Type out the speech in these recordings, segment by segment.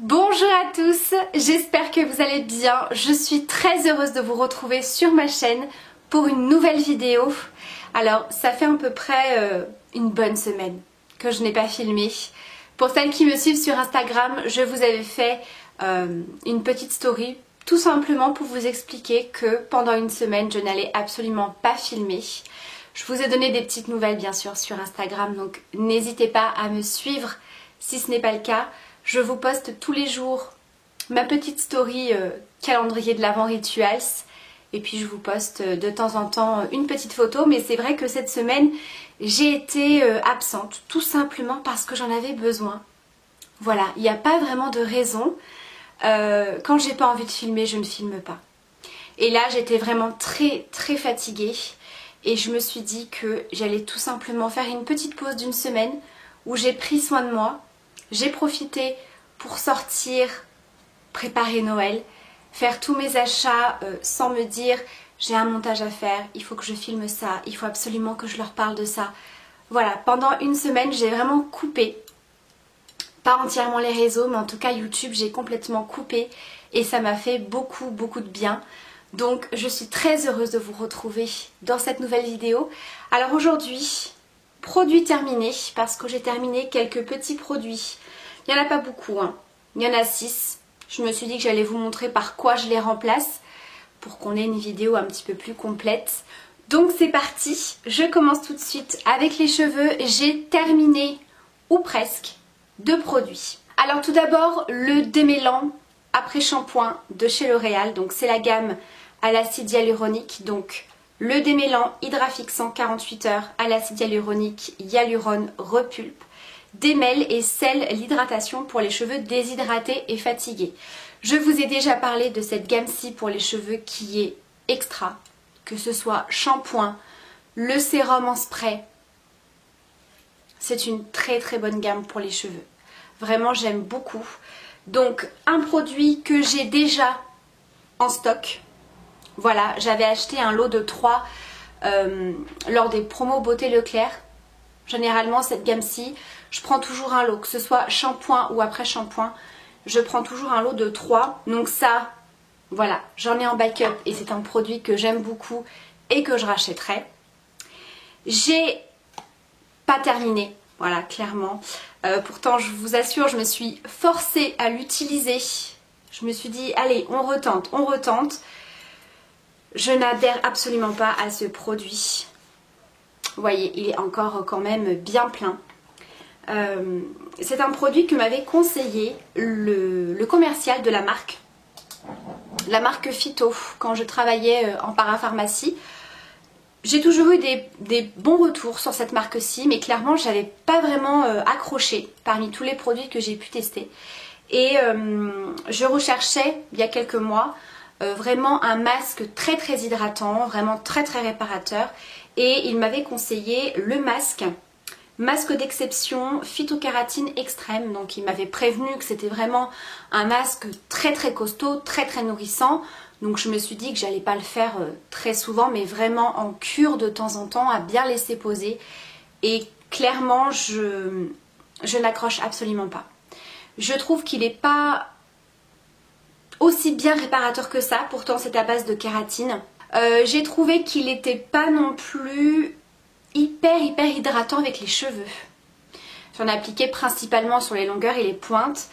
Bonjour à tous, j'espère que vous allez bien. Je suis très heureuse de vous retrouver sur ma chaîne pour une nouvelle vidéo. Alors ça fait à peu près une bonne semaine que je n'ai pas filmé. Pour celles qui me suivent sur Instagram, je vous avais fait une petite story tout simplement pour vous expliquer que pendant une semaine je n'allais absolument pas filmer. Je vous ai donné des petites nouvelles bien sûr sur Instagram, donc n'hésitez pas à me suivre si ce n'est pas le cas. Je vous poste tous les jours ma petite story calendrier de l'Avent Rituals. Et puis je vous poste de temps en temps une petite photo. Mais c'est vrai que cette semaine, j'ai été absente. Tout simplement parce que j'en avais besoin. Voilà, il n'y a pas vraiment de raison. Quand j'ai pas envie de filmer, je ne filme pas. Et là, j'étais vraiment très fatiguée. Et je me suis dit que j'allais tout simplement faire une petite pause d'une semaine où j'ai pris soin de moi. J'ai profité pour sortir, préparer Noël, faire tous mes achats sans me dire j'ai un montage à faire, il faut que je filme ça, il faut absolument que je leur parle de ça. Voilà, pendant une semaine j'ai vraiment coupé, pas entièrement les réseaux mais en tout cas YouTube j'ai complètement coupé et ça m'a fait beaucoup de bien. Donc je suis très heureuse de vous retrouver dans cette nouvelle vidéo. Alors aujourd'hui, produit terminé parce que j'ai terminé quelques petits produits. Il n'y en a pas beaucoup, hein. Il y en a 6. Je me suis dit que j'allais vous montrer par quoi je les remplace pour qu'on ait une vidéo un petit peu plus complète. Donc c'est parti, je commence tout de suite avec les cheveux. J'ai terminé, ou presque, 2 produits. Alors tout d'abord, le démêlant après shampoing de chez L'Oréal. Donc c'est la gamme à l'acide hyaluronique. Donc le démêlant hydrafixant 48 heures à l'acide hyaluronique Hyaluron Repulpe démêle et scelle l'hydratation pour les cheveux déshydratés et fatigués. Je vous ai déjà parlé de cette gamme-ci pour les cheveux qui est extra, que ce soit shampoing, le sérum en spray. C'est une très bonne gamme pour les cheveux. Vraiment, j'aime beaucoup. Donc, un produit que j'ai déjà en stock. Voilà, j'avais acheté un lot de 3 lors des promos Beauté Leclerc. Généralement, cette gamme-ci, je prends toujours un lot, que ce soit shampoing ou après shampoing. Je prends toujours un lot de 3. Donc ça, voilà, j'en ai en backup et c'est un produit que j'aime beaucoup et que je rachèterai. J'ai pas terminé, voilà, clairement. Pourtant, je vous assure, je me suis forcée à l'utiliser. Je me suis dit, allez, on retente. Je n'adhère absolument pas à ce produit. Vous voyez, il est encore quand même bien plein. C'est un produit que m'avait conseillé le commercial de la marque Phyto, quand je travaillais en parapharmacie. J'ai toujours eu des bons retours sur cette marque-ci, mais clairement je n'avais pas vraiment accroché parmi tous les produits que j'ai pu tester. Et je recherchais il y a quelques mois vraiment un masque très hydratant, vraiment très réparateur. Et il m'avait conseillé le masque d'exception phytokératine extrême. Donc il m'avait prévenu que c'était vraiment un masque très costaud, très nourrissant. Donc je me suis dit que j'allais pas le faire très souvent, mais vraiment en cure de temps en temps, à bien laisser poser. Et clairement, je n'accroche absolument pas. Je trouve qu'il n'est pas aussi bien réparateur que ça, pourtant c'est à base de kératine. J'ai trouvé qu'il n'était pas non plus hyper hydratant avec les cheveux. J'en ai appliqué principalement sur les longueurs et les pointes,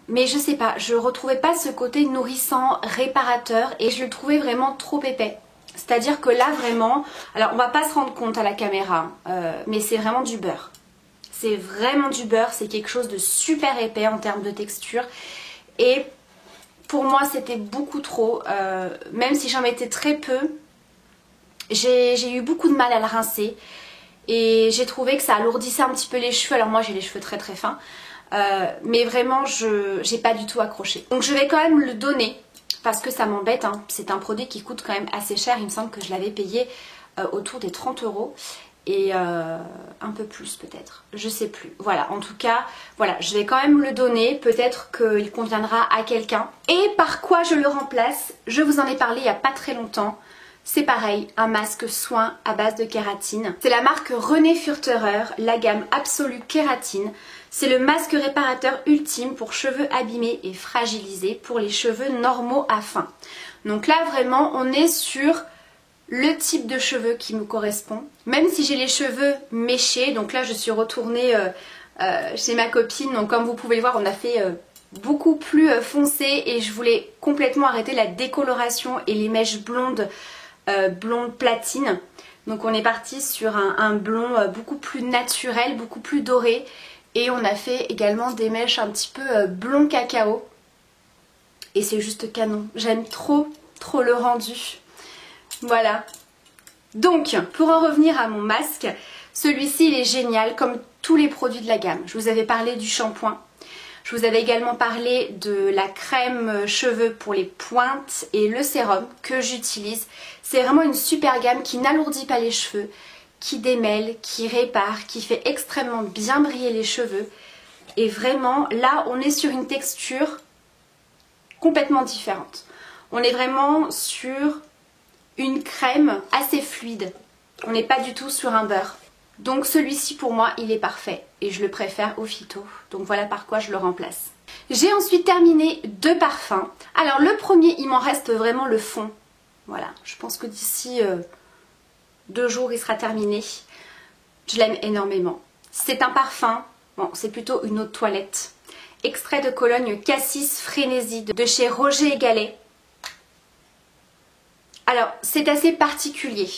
mais je sais pas, je retrouvais pas ce côté nourrissant, réparateur, et je le trouvais vraiment trop épais. C'est-à-dire que là vraiment, alors on va pas se rendre compte à la caméra, mais c'est vraiment du beurre. C'est vraiment du beurre, c'est quelque chose de super épais en termes de texture, et pour moi c'était beaucoup trop, même si j'en mettais très peu, j'ai eu beaucoup de mal à le rincer et j'ai trouvé que ça alourdissait un petit peu les cheveux. Alors moi j'ai les cheveux très fins, mais vraiment j'ai pas du tout accroché. Donc je vais quand même le donner parce que ça m'embête, hein. C'est un produit qui coûte quand même assez cher, il me semble que je l'avais payé autour des 30 € et un peu plus peut-être, je sais plus. Voilà, en tout cas, voilà, je vais quand même le donner, peut-être qu'il conviendra à quelqu'un. Et par quoi je le remplace? Je vous en ai parlé il n'y a pas très longtemps. c'est pareil, un masque soin à base de kératine. C'est la marque René Furterer, la gamme Absolue Kératine. C'est le masque réparateur ultime pour cheveux abîmés et fragilisés, pour les cheveux normaux à fin. Donc là vraiment on est sur le type de cheveux qui me correspond. Même si j'ai les cheveux méchés, donc là je suis retournée chez ma copine, donc comme vous pouvez le voir on a fait beaucoup plus foncé et je voulais complètement arrêter la décoloration et les mèches blondes, blonde platine. Donc on est parti sur un blond beaucoup plus naturel, beaucoup plus doré. Et on a fait également des mèches un petit peu blond cacao. Et c'est juste canon. J'aime trop le rendu. Voilà. Donc, pour en revenir à mon masque, celui-ci il est génial comme tous les produits de la gamme. Je vous avais parlé du shampoing. Je vous avais également parlé de la crème cheveux pour les pointes et le sérum que j'utilise. C'est vraiment une super gamme qui n'alourdit pas les cheveux, qui démêle, qui répare, qui fait extrêmement bien briller les cheveux. Et vraiment, là, on est sur une texture complètement différente. On est vraiment sur une crème assez fluide. On n'est pas du tout sur un beurre. Donc celui-ci, pour moi, il est parfait. Et je le préfère au phyto. Donc voilà par quoi je le remplace. J'ai ensuite terminé 2 parfums. Alors le premier, il m'en reste vraiment le fond. Voilà, je pense que d'ici 2 jours il sera terminé. Je l'aime énormément. C'est un parfum, bon c'est plutôt une eau de toilette. Extrait de Cologne Cassis Frénésie de chez Roger & Gallet. Alors c'est assez particulier.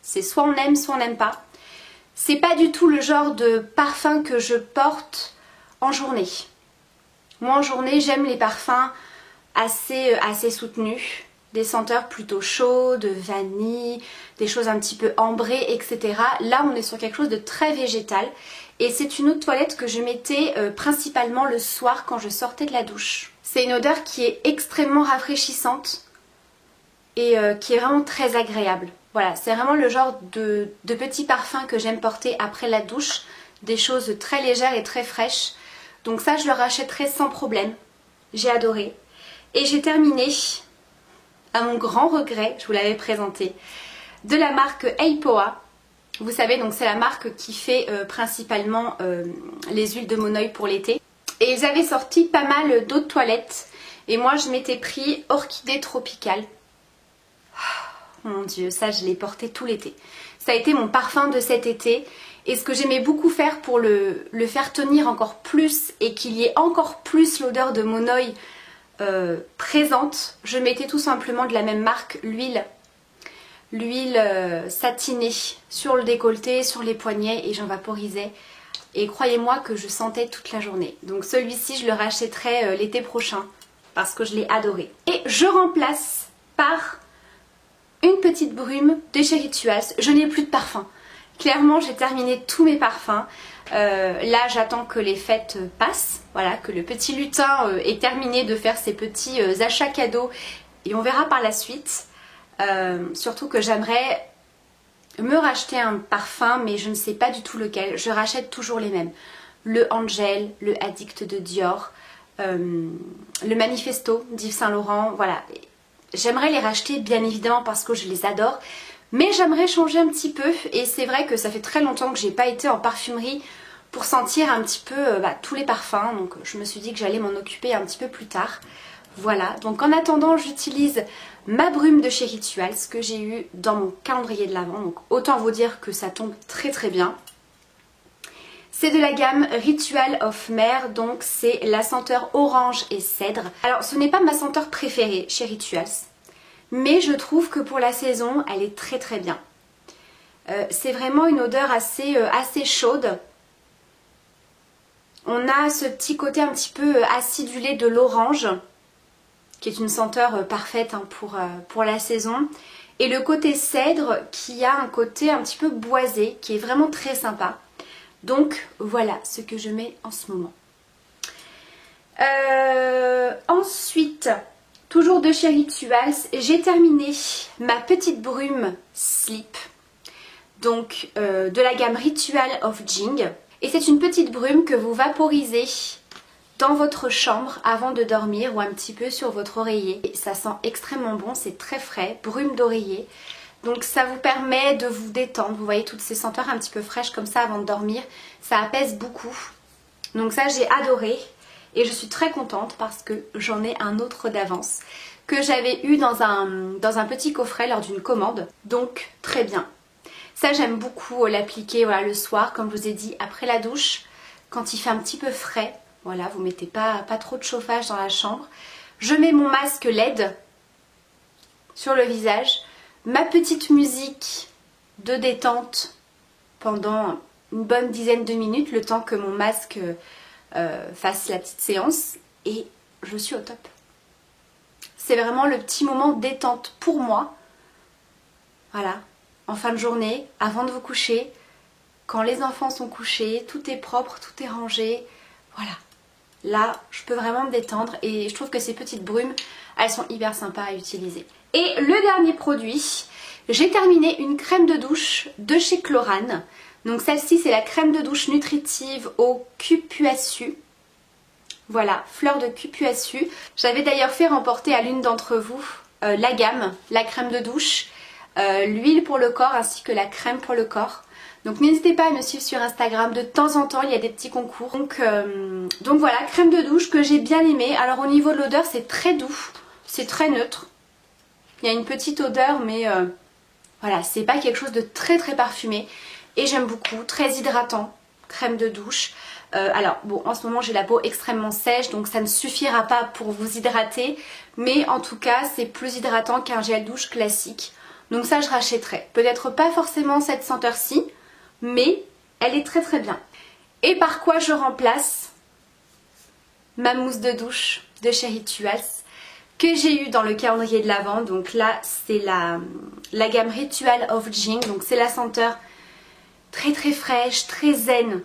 C'est soit on aime, soit on n'aime pas. C'est pas du tout le genre de parfum que je porte en journée. Moi en journée j'aime les parfums assez soutenus. Des senteurs plutôt chaudes, vanille, des choses un petit peu ambrées, etc. Là, on est sur quelque chose de très végétal. Et c'est une eau de toilette que je mettais principalement le soir quand je sortais de la douche. C'est une odeur qui est extrêmement rafraîchissante et qui est vraiment très agréable. Voilà, c'est vraiment le genre de petit parfum que j'aime porter après la douche. Des choses très légères et très fraîches. Donc ça, je le rachèterai sans problème. J'ai adoré. Et j'ai terminé, à mon grand regret, je vous l'avais présenté, de la marque Eipoa. Vous savez, donc c'est la marque qui fait principalement les huiles de Monoi pour l'été. Et ils avaient sorti pas mal d'eau de toilette. Et moi, je m'étais pris Orchidée Tropicale. Oh, mon Dieu, ça, je l'ai porté tout l'été. Ça a été mon parfum de cet été. Et ce que j'aimais beaucoup faire pour le faire tenir encore plus et qu'il y ait encore plus l'odeur de Monoi présente, je mettais tout simplement de la même marque l'huile satinée sur le décolleté, sur les poignets et j'en vaporisais et croyez-moi que je sentais toute la journée. Donc celui-ci je le rachèterai l'été prochain parce que je l'ai adoré. Et je remplace par une petite brume de chez Rituals. Je n'ai plus de parfum. Clairement j'ai terminé tous mes parfums. Là j'attends que les fêtes passent, voilà, que le petit lutin ait terminé de faire ses petits achats cadeaux et on verra par la suite. Surtout que j'aimerais me racheter un parfum mais je ne sais pas du tout lequel. Je rachète toujours les mêmes. Le Angel, le Addict de Dior, le Manifesto d'Yves Saint Laurent, voilà. J'aimerais les racheter bien évidemment parce que je les adore. Mais j'aimerais changer un petit peu et c'est vrai que ça fait très longtemps que j'ai pas été en parfumerie pour sentir un petit peu tous les parfums. Donc je me suis dit que j'allais m'en occuper un petit peu plus tard. Voilà, donc en attendant j'utilise ma brume de chez Rituals que j'ai eue dans mon calendrier de l'Avent. Donc autant vous dire que ça tombe très très bien. C'est de la gamme Ritual of Mer, donc c'est la senteur orange et cèdre. Alors ce n'est pas ma senteur préférée chez Rituals. Mais je trouve que pour la saison, elle est très très bien. C'est vraiment une odeur assez chaude. On a ce petit côté un petit peu acidulé de l'orange, qui est une senteur parfaite hein, pour la saison. Et le côté cèdre qui a un côté un petit peu boisé, qui est vraiment très sympa. Donc voilà ce que je mets en ce moment. Ensuite... toujours de chez Rituals, j'ai terminé ma petite brume Sleep, donc de la gamme Ritual of Jing. Et c'est une petite brume que vous vaporisez dans votre chambre avant de dormir ou un petit peu sur votre oreiller. Et ça sent extrêmement bon, c'est très frais, brume d'oreiller. Donc ça vous permet de vous détendre. Vous voyez toutes ces senteurs un petit peu fraîches comme ça avant de dormir. Ça apaise beaucoup. Donc ça j'ai adoré. Et je suis très contente parce que j'en ai un autre d'avance que j'avais eu dans un petit coffret lors d'une commande. Donc très bien. Ça j'aime beaucoup l'appliquer voilà, le soir, comme je vous ai dit, après la douche. Quand il fait un petit peu frais. Voilà, vous mettez pas trop de chauffage dans la chambre. Je mets mon masque LED sur le visage. Ma petite musique de détente pendant une bonne dizaine de minutes, le temps que mon masque fasse la petite séance. Et je suis au top. C'est vraiment le petit moment détente pour moi. Voilà, en fin de journée, avant de vous coucher, quand les enfants sont couchés, tout est propre, tout est rangé. Voilà. Là, je peux vraiment me détendre et je trouve que ces petites brumes, elles sont hyper sympas à utiliser. Et le dernier produit, j'ai terminé une crème de douche de chez Chlorane. Donc celle-ci, c'est la crème de douche nutritive au cupuaçu. Voilà, fleur de cupuaçu. J'avais d'ailleurs fait remporter à l'une d'entre vous la gamme, la crème de douche, l'huile pour le corps ainsi que la crème pour le corps. Donc n'hésitez pas à me suivre sur Instagram, de temps en temps il y a des petits concours. Donc voilà, crème de douche que j'ai bien aimée. Alors au niveau de l'odeur c'est très doux, c'est très neutre. Il y a une petite odeur mais voilà, c'est pas quelque chose de très parfumé. Et j'aime beaucoup, très hydratant, crème de douche. Alors bon, en ce moment j'ai la peau extrêmement sèche donc ça ne suffira pas pour vous hydrater. Mais en tout cas c'est plus hydratant qu'un gel douche classique. Donc ça je rachèterai. Peut-être pas forcément cette senteur-ci, mais elle est très bien. Et par quoi je remplace ma mousse de douche de chez Rituals que j'ai eu dans le calendrier de l'Avent. Donc là c'est la gamme Ritual of Jing. Donc c'est la senteur très fraîche, très zen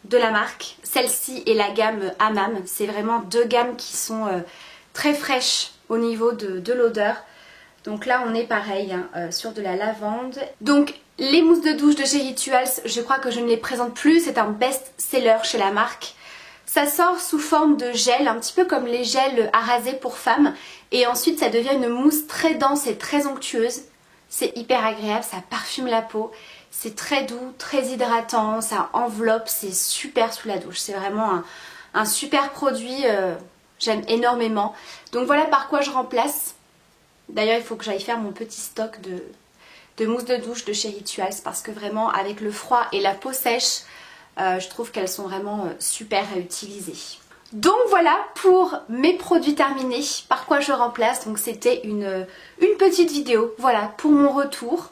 de la marque. Celle-ci et la gamme Hammam. C'est vraiment deux gammes qui sont très fraîches au niveau de l'odeur. Donc là on est pareil hein, sur de la lavande. Donc les mousses de douche de chez Rituals, je crois que je ne les présente plus. C'est un best-seller chez la marque. Ça sort sous forme de gel, un petit peu comme les gels à raser pour femmes. Et ensuite ça devient une mousse très dense et très onctueuse. C'est hyper agréable, ça parfume la peau. C'est très doux, très hydratant, ça enveloppe, c'est super sous la douche. C'est vraiment un super produit, j'aime énormément. Donc voilà par quoi je remplace. D'ailleurs il faut que j'aille faire mon petit stock de mousse de douche de chez Rituals parce que vraiment avec le froid et la peau sèche, je trouve qu'elles sont vraiment super à utiliser. Donc voilà pour mes produits terminés, par quoi je remplace. Donc c'était une petite vidéo, voilà, pour mon retour.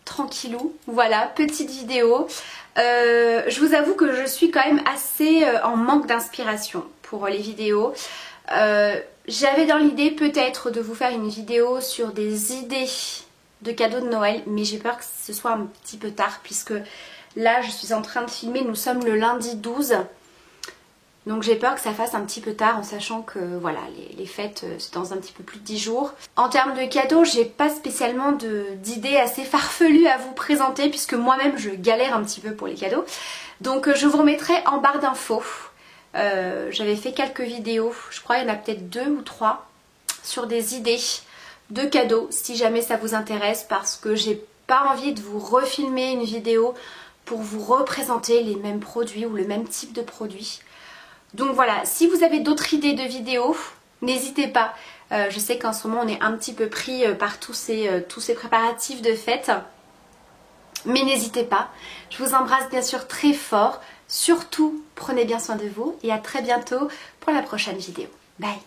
Tranquillou, voilà, petite vidéo. Je vous avoue que je suis quand même assez en manque d'inspiration pour les vidéos. J'avais dans l'idée peut-être de vous faire une vidéo sur des idées de cadeaux de Noël, mais j'ai peur que ce soit un petit peu tard puisque là je suis en train de filmer, nous sommes le lundi 12. Donc j'ai peur que ça fasse un petit peu tard en sachant que voilà, les fêtes c'est dans un petit peu plus de 10 jours. En termes de cadeaux, j'ai pas spécialement d'idées assez farfelues à vous présenter puisque moi-même je galère un petit peu pour les cadeaux. Donc je vous remettrai en barre d'infos. J'avais fait quelques vidéos, je crois qu'il y en a peut-être 2 ou 3 sur des idées de cadeaux si jamais ça vous intéresse parce que j'ai pas envie de vous refilmer une vidéo pour vous représenter les mêmes produits ou le même type de produit. Donc voilà, si vous avez d'autres idées de vidéos, n'hésitez pas. Je sais qu'en ce moment on est un petit peu pris par tous ces préparatifs de fête. Mais n'hésitez pas. Je vous embrasse bien sûr très fort. Surtout, prenez bien soin de vous et à très bientôt pour la prochaine vidéo. Bye!